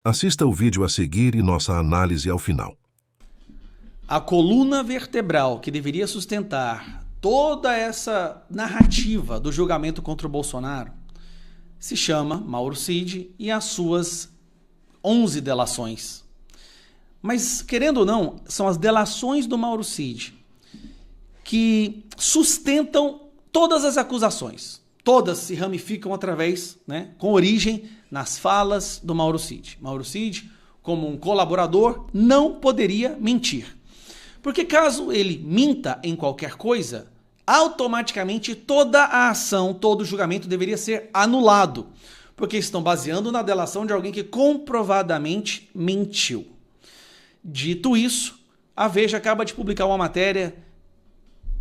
Assista o vídeo a seguir e nossa análise ao final. A coluna vertebral que deveria sustentar toda essa narrativa do julgamento contra o Bolsonaro se chama Mauro Cid e as suas 11 delações. Mas, querendo ou não, são as delações do Mauro Cid que sustentam todas as acusações. Todas se ramificam através, com origem nas falas do Mauro Cid. Mauro Cid, como um colaborador, não poderia mentir. Porque caso ele minta em qualquer coisa, automaticamente toda a ação, todo o julgamento deveria ser anulado. Porque estão baseando na delação de alguém que comprovadamente mentiu. Dito isso, a Veja acaba de publicar uma matéria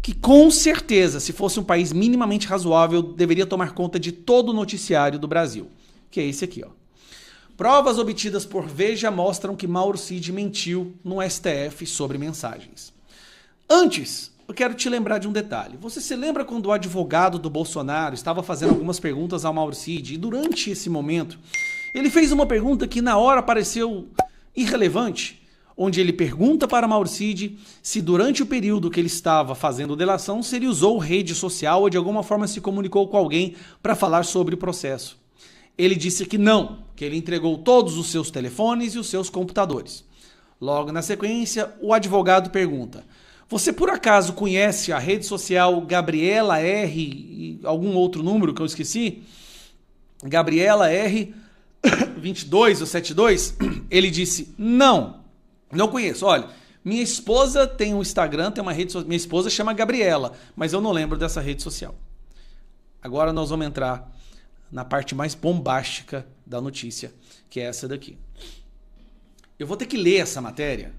que com certeza, se fosse um país minimamente razoável, deveria tomar conta de todo o noticiário do Brasil. Que é esse aqui, ó. Provas obtidas por Veja mostram que Mauro Cid mentiu no STF sobre mensagens. Antes, eu quero te lembrar de um detalhe. Você se lembra quando o advogado do Bolsonaro estava fazendo algumas perguntas ao Mauro Cid e durante esse momento ele fez uma pergunta que na hora pareceu irrelevante, onde ele pergunta para Mauro Cid se durante o período que ele estava fazendo delação, se ele usou rede social ou de alguma forma se comunicou com alguém para falar sobre o processo. Ele disse que não, que ele entregou todos os seus telefones e os seus computadores. Logo na sequência, o advogado pergunta: você por acaso conhece a rede social Gabriela R e algum outro número que eu esqueci? Gabriela R 22 ou 72? Ele disse: não conheço. Olha, minha esposa tem um Instagram, tem uma rede social. Minha esposa chama Gabriela, mas eu não lembro dessa rede social. Agora nós vamos entrar na parte mais bombástica da notícia, que é essa daqui. Eu vou ter que ler essa matéria,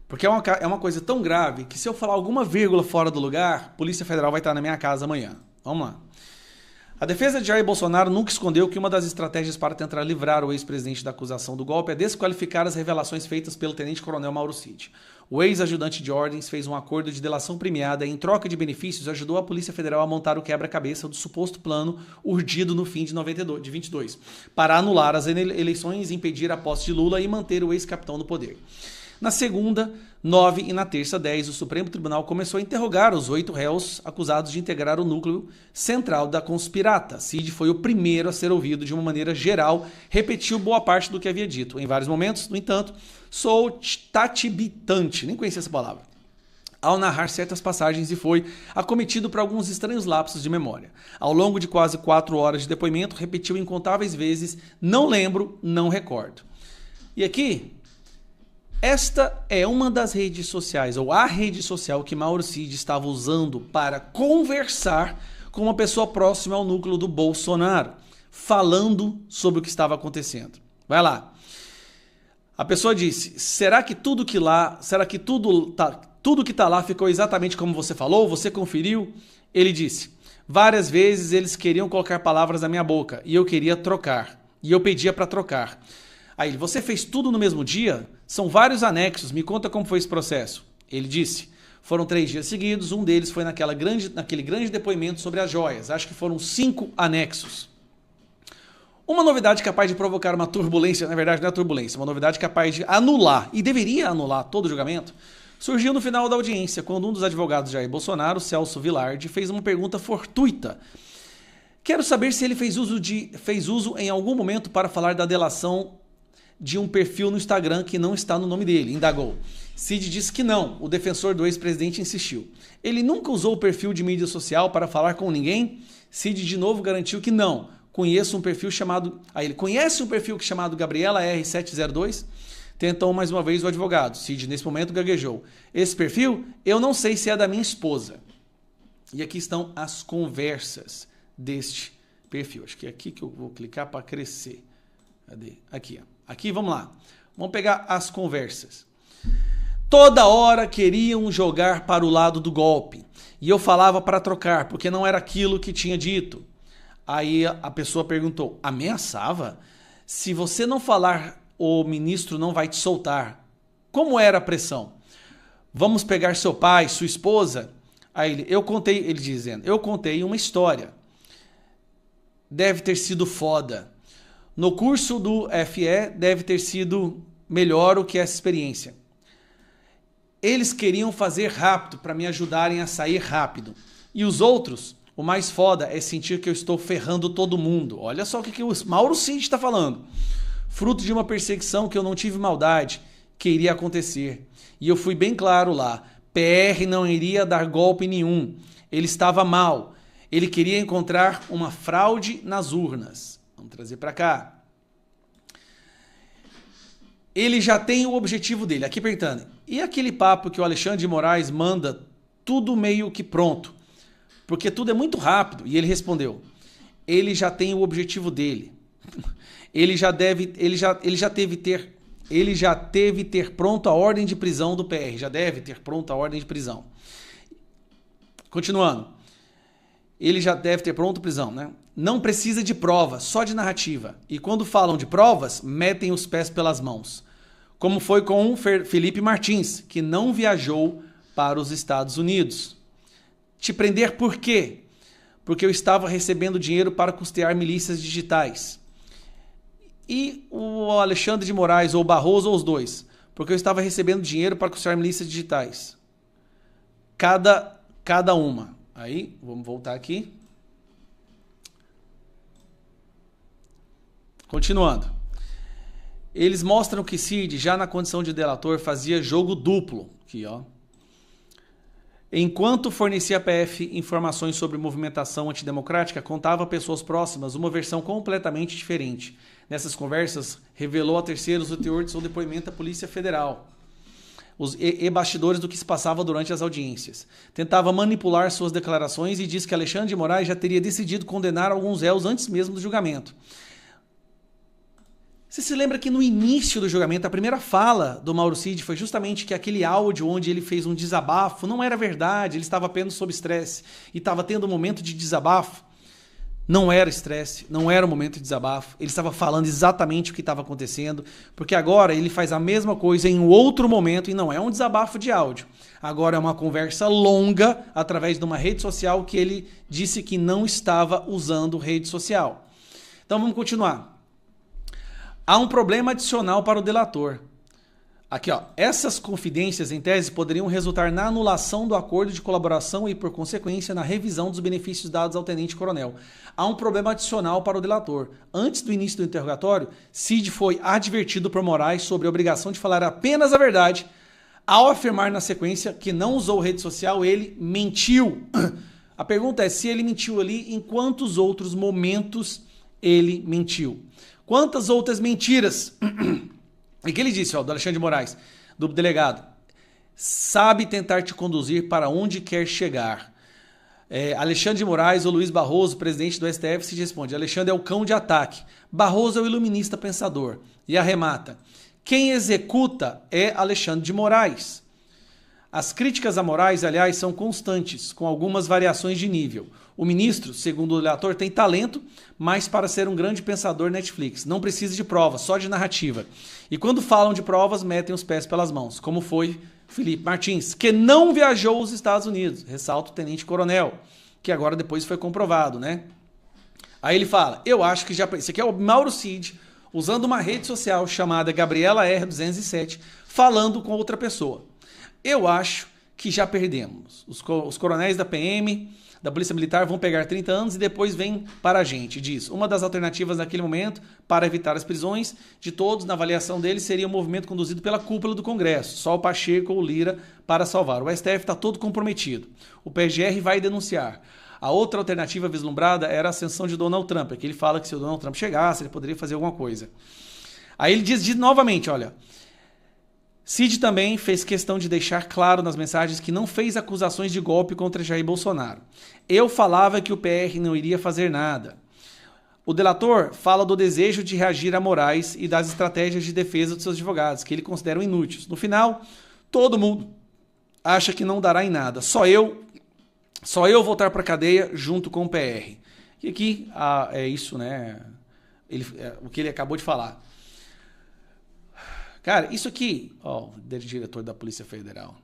porque é uma coisa tão grave que se eu falar alguma vírgula fora do lugar, a Polícia Federal vai estar na minha casa amanhã. Vamos lá. A defesa de Jair Bolsonaro nunca escondeu que uma das estratégias para tentar livrar o ex-presidente da acusação do golpe é desqualificar as revelações feitas pelo tenente-coronel Mauro Cid. O ex-ajudante de ordens fez um acordo de delação premiada e, em troca de benefícios, ajudou a Polícia Federal a montar o quebra-cabeça do suposto plano urdido no fim de 22, para anular as eleições, impedir a posse de Lula e manter o ex-capitão no poder. Na segunda, 9 e na terça, 10, o Supremo Tribunal começou a interrogar os 8 réus acusados de integrar o núcleo central da conspirata. Cid foi o primeiro a ser ouvido de uma maneira geral, repetiu boa parte do que havia dito. Em vários momentos, no entanto, sou tatibitante, nem conhecia essa palavra, ao narrar certas passagens e foi acometido por alguns estranhos lapsos de memória. Ao longo de quase 4 horas de depoimento, repetiu incontáveis vezes: não lembro, não recordo. E aqui, esta é uma das redes sociais, ou a rede social que Mauro Cid estava usando para conversar com uma pessoa próxima ao núcleo do Bolsonaro, falando sobre o que estava acontecendo. Vai lá. A pessoa disse: será que tudo que está lá ficou exatamente como você falou? Você conferiu? Ele disse: várias vezes eles queriam colocar palavras na minha boca e eu queria trocar. E eu pedia para trocar. Aí, você fez tudo no mesmo dia? São vários anexos, me conta como foi esse processo. Ele disse: foram 3 dias seguidos, um deles foi naquele grande depoimento sobre as joias. Acho que foram 5 anexos. Uma novidade capaz de provocar uma turbulência, na verdade não é turbulência, uma novidade capaz de anular, e deveria anular todo o julgamento, surgiu no final da audiência, quando um dos advogados de Jair Bolsonaro, Celso Vilardi, fez uma pergunta fortuita. Quero saber se ele fez uso em algum momento para falar da delação de um perfil no Instagram que não está no nome dele, indagou. Cid disse que não, o defensor do ex-presidente insistiu. Ele nunca usou o perfil de mídia social para falar com ninguém? Cid de novo garantiu que não. Conhece um perfil chamado Gabriela R702? Tentou mais uma vez o advogado. Cid, nesse momento, gaguejou. Esse perfil, eu não sei se é da minha esposa. E aqui estão as conversas deste perfil. Acho que é aqui que eu vou clicar para crescer. Cadê? Aqui, ó. Aqui, vamos lá. Vamos pegar as conversas. Toda hora queriam jogar para o lado do golpe. E eu falava para trocar, porque não era aquilo que tinha dito. Aí a pessoa perguntou: ameaçava? Se você não falar, o ministro não vai te soltar. Como era a pressão? Vamos pegar seu pai, sua esposa? Aí ele dizendo, eu contei uma história. Deve ter sido foda. No curso do FE deve ter sido melhor o que essa experiência. Eles queriam fazer rápido para me ajudarem a sair rápido. E os outros, o mais foda é sentir que eu estou ferrando todo mundo. Olha só o que o Mauro Cid está falando. Fruto de uma perseguição que eu não tive maldade, que iria acontecer. E eu fui bem claro lá. PR não iria dar golpe nenhum. Ele estava mal. Ele queria encontrar uma fraude nas urnas. Vamos trazer para cá. Ele já tem o objetivo dele. Aqui perguntando. E aquele papo que o Alexandre de Moraes manda tudo meio que pronto? Porque tudo é muito rápido. E ele respondeu. Ele já tem o objetivo dele. Ele já teve ter pronto a ordem de prisão do PR. Já deve ter pronto a ordem de prisão. Continuando. Ele já deve ter pronto a prisão, né? Não precisa de prova, só de narrativa. E quando falam de provas, metem os pés pelas mãos. Como foi com o Felipe Martins, que não viajou para os Estados Unidos. Te prender por quê? Porque eu estava recebendo dinheiro para custear milícias digitais. E o Alexandre de Moraes, ou Barroso, ou os dois. Porque eu estava recebendo dinheiro para custear milícias digitais. Cada uma. Aí, vamos voltar aqui. Continuando. Eles mostram que Cid, já na condição de delator, fazia jogo duplo. Aqui, ó. Enquanto fornecia à PF informações sobre movimentação antidemocrática, contava a pessoas próximas uma versão completamente diferente. Nessas conversas, revelou a terceiros o teor de seu depoimento à Polícia Federal e bastidores do que se passava durante as audiências. Tentava manipular suas declarações e diz que Alexandre de Moraes já teria decidido condenar alguns réus antes mesmo do julgamento. Você se lembra que no início do julgamento, a primeira fala do Mauro Cid foi justamente que aquele áudio onde ele fez um desabafo não era verdade, ele estava apenas sob estresse e estava tendo um momento de desabafo. Não era estresse, não era um momento de desabafo, ele estava falando exatamente o que estava acontecendo, porque agora ele faz a mesma coisa em um outro momento e não é um desabafo de áudio. Agora é uma conversa longa através de uma rede social que ele disse que não estava usando rede social. Então vamos continuar. Há um problema adicional para o delator. Aqui, ó. Essas confidências, em tese, poderiam resultar na anulação do acordo de colaboração e, por consequência, na revisão dos benefícios dados ao tenente-coronel. Há um problema adicional para o delator. Antes do início do interrogatório, Cid foi advertido por Moraes sobre a obrigação de falar apenas a verdade. Ao afirmar na sequência que não usou rede social, ele mentiu. A pergunta é se ele mentiu ali, em quantos outros momentos ele mentiu? Quantas outras mentiras? E que ele disse, ó, do Alexandre de Moraes, do delegado, sabe tentar te conduzir para onde quer chegar. Alexandre de Moraes ou Luiz Barroso, presidente do STF, se responde, Alexandre é o cão de ataque, Barroso é o iluminista pensador. E arremata, quem executa é Alexandre de Moraes. As críticas a Moraes, aliás, são constantes, com algumas variações de nível. O ministro, segundo o relator, tem talento, mas para ser um grande pensador Netflix. Não precisa de provas, só de narrativa. E quando falam de provas, metem os pés pelas mãos, como foi Felipe Martins, que não viajou aos Estados Unidos. Ressalta o tenente-coronel, que agora depois foi comprovado, né? Aí ele fala, eu acho que já... Esse aqui é o Mauro Cid, usando uma rede social chamada Gabriela R207, falando com outra pessoa. Eu acho que já perdemos. Os coronéis da PM, da Polícia Militar, vão pegar 30 anos e depois vem para a gente. Diz, uma das alternativas naquele momento para evitar as prisões de todos, na avaliação deles, seria um movimento conduzido pela cúpula do Congresso, só o Pacheco ou Lira para salvar. O STF está todo comprometido. O PGR vai denunciar. A outra alternativa vislumbrada era a ascensão de Donald Trump, que ele fala que se o Donald Trump chegasse, ele poderia fazer alguma coisa. Aí ele diz novamente, olha... Cid também fez questão de deixar claro nas mensagens que não fez acusações de golpe contra Jair Bolsonaro. Eu falava que o PR não iria fazer nada. O delator fala do desejo de reagir a Moraes e das estratégias de defesa dos seus advogados, que ele considera inúteis. No final, todo mundo acha que não dará em nada. Só eu voltar para a cadeia junto com o PR. E aqui é isso, né? O que ele acabou de falar. Cara, isso aqui, ó, o diretor da Polícia Federal.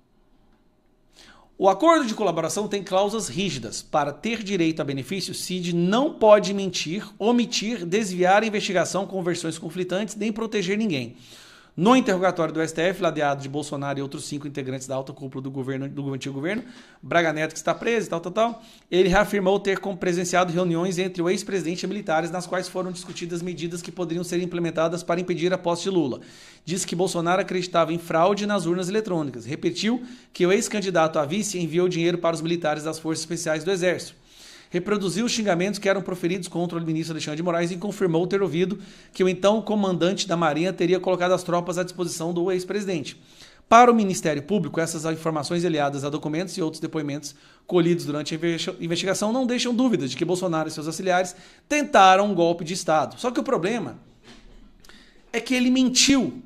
O acordo de colaboração tem cláusulas rígidas. Para ter direito a benefício, Cid não pode mentir, omitir, desviar a investigação com versões conflitantes, nem proteger ninguém. No interrogatório do STF, ladeado de Bolsonaro e outros 5 integrantes da alta cúpula do antigo governo, Braga Neto, que está preso e tal, ele reafirmou ter presenciado reuniões entre o ex-presidente e militares, nas quais foram discutidas medidas que poderiam ser implementadas para impedir a posse de Lula. Disse que Bolsonaro acreditava em fraude nas urnas eletrônicas. Repetiu que o ex-candidato a vice enviou dinheiro para os militares das Forças Especiais do Exército. Reproduziu os xingamentos que eram proferidos contra o ministro Alexandre de Moraes e confirmou ter ouvido que o então comandante da Marinha teria colocado as tropas à disposição do ex-presidente. Para o Ministério Público, essas informações aliadas a documentos e outros depoimentos colhidos durante a investigação não deixam dúvidas de que Bolsonaro e seus auxiliares tentaram um golpe de Estado. Só que o problema é que ele mentiu.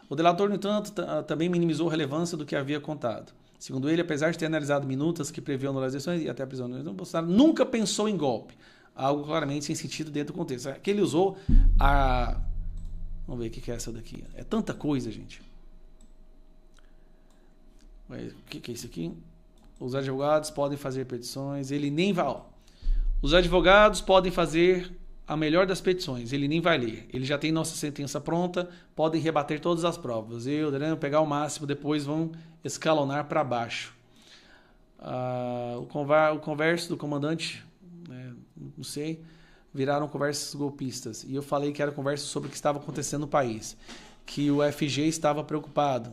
O delator, no entanto, também minimizou a relevância do que havia contado. Segundo ele, apesar de ter analisado minutas que previam anular as eleições e até a prisão, Bolsonaro nunca pensou em golpe. Algo claramente sem sentido dentro do contexto. Que ele usou a... Vamos ver o que é essa daqui. É tanta coisa, gente. O que é isso aqui? Os advogados podem fazer petições. Ele nem vai... Os advogados podem fazer a melhor das petições. Ele nem vai ler. Ele já tem nossa sentença pronta. Podem rebater todas as provas. Pegar o máximo, depois vão escalonar para baixo. O converso do comandante, não sei, viraram conversas golpistas. E eu falei que era conversa sobre o que estava acontecendo no país. Que o FG estava preocupado.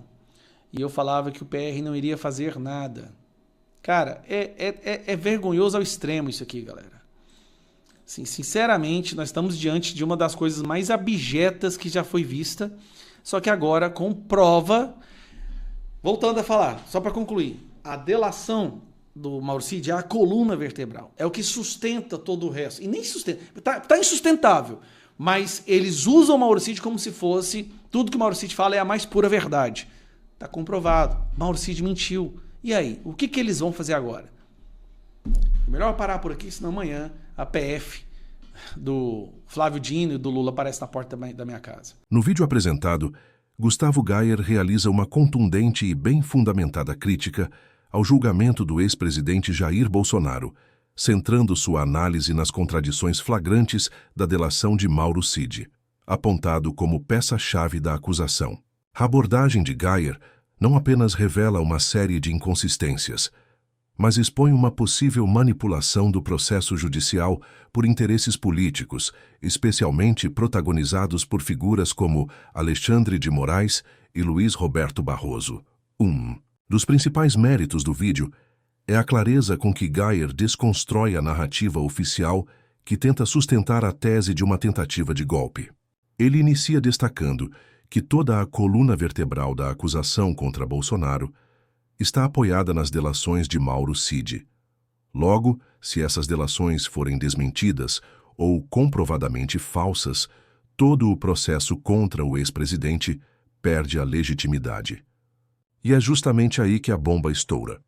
E eu falava que o PR não iria fazer nada. Cara, é vergonhoso ao extremo isso aqui, galera. Sim, sinceramente, nós estamos diante de uma das coisas mais abjetas que já foi vista, só que agora com prova. Voltando a falar, só para concluir, a delação do Mauro Cid é a coluna vertebral, é o que sustenta todo o resto, e nem sustenta, tá insustentável, mas eles usam o Mauro Cid como se fosse, tudo que o Mauro Cid fala é a mais pura verdade. Tá comprovado, Mauro Cid mentiu. E aí, o que eles vão fazer agora? É melhor parar por aqui, senão amanhã a PF do Flávio Dino e do Lula aparece na porta da minha casa. No vídeo apresentado, Gustavo Gayer realiza uma contundente e bem fundamentada crítica ao julgamento do ex-presidente Jair Bolsonaro, centrando sua análise nas contradições flagrantes da delação de Mauro Cid, apontado como peça-chave da acusação. A abordagem de Gayer não apenas revela uma série de inconsistências, mas expõe uma possível manipulação do processo judicial por interesses políticos, especialmente protagonizados por figuras como Alexandre de Moraes e Luiz Roberto Barroso. Um dos principais méritos do vídeo é a clareza com que Gayer desconstrói a narrativa oficial que tenta sustentar a tese de uma tentativa de golpe. Ele inicia destacando que toda a coluna vertebral da acusação contra Bolsonaro está apoiada nas delações de Mauro Cid. Logo, se essas delações forem desmentidas ou comprovadamente falsas, todo o processo contra o ex-presidente perde a legitimidade. E é justamente aí que a bomba estoura.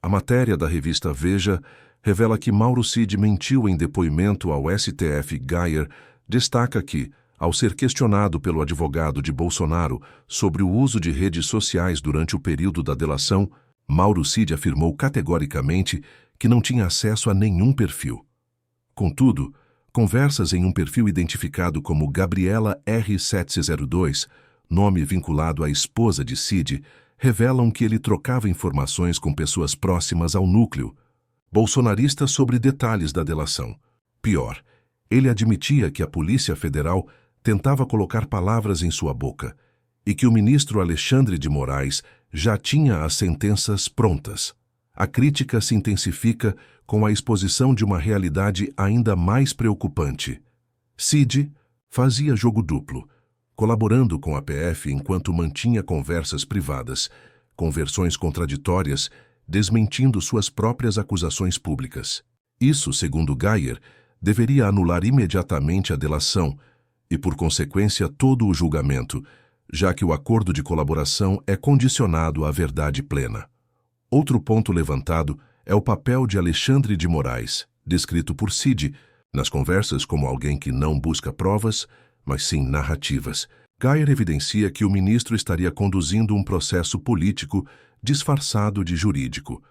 A matéria da revista Veja revela que Mauro Cid mentiu em depoimento ao STF. Gayer destaca que, ao ser questionado pelo advogado de Bolsonaro sobre o uso de redes sociais durante o período da delação, Mauro Cid afirmou categoricamente que não tinha acesso a nenhum perfil. Contudo, conversas em um perfil identificado como Gabriela R702, nome vinculado à esposa de Cid, revelam que ele trocava informações com pessoas próximas ao núcleo bolsonarista sobre detalhes da delação. Pior, ele admitia que a Polícia Federal tentava colocar palavras em sua boca e que o ministro Alexandre de Moraes já tinha as sentenças prontas. A crítica se intensifica com a exposição de uma realidade ainda mais preocupante. Cid fazia jogo duplo, colaborando com a PF enquanto mantinha conversas privadas, com versões contraditórias, desmentindo suas próprias acusações públicas. Isso, segundo Gayer, deveria anular imediatamente a delação e, por consequência, todo o julgamento, já que o acordo de colaboração é condicionado à verdade plena. Outro ponto levantado é o papel de Alexandre de Moraes, descrito por Cid, nas conversas como alguém que não busca provas, mas sim narrativas. Gayer evidencia que o ministro estaria conduzindo um processo político disfarçado de jurídico,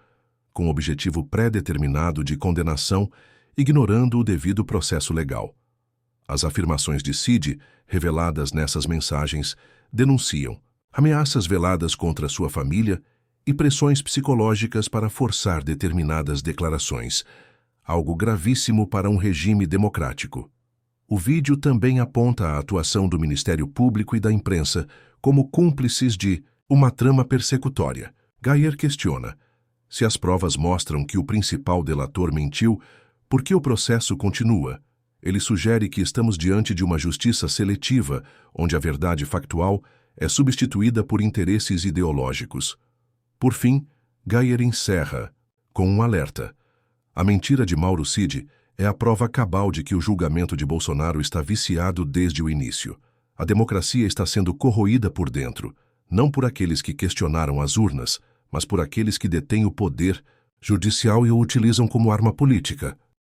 com objetivo pré-determinado de condenação, ignorando o devido processo legal. As afirmações de Cid, reveladas nessas mensagens, denunciam ameaças veladas contra sua família e pressões psicológicas para forçar determinadas declarações, algo gravíssimo para um regime democrático. O vídeo também aponta a atuação do Ministério Público e da imprensa como cúmplices de uma trama persecutória. Gayer questiona: se as provas mostram que o principal delator mentiu, por que o processo continua? Ele sugere que estamos diante de uma justiça seletiva, onde a verdade factual é substituída por interesses ideológicos. Por fim, Gayer encerra com um alerta. A mentira de Mauro Cid é a prova cabal de que o julgamento de Bolsonaro está viciado desde o início. A democracia está sendo corroída por dentro, não por aqueles que questionaram as urnas, mas por aqueles que detêm o poder judicial e o utilizam como arma política.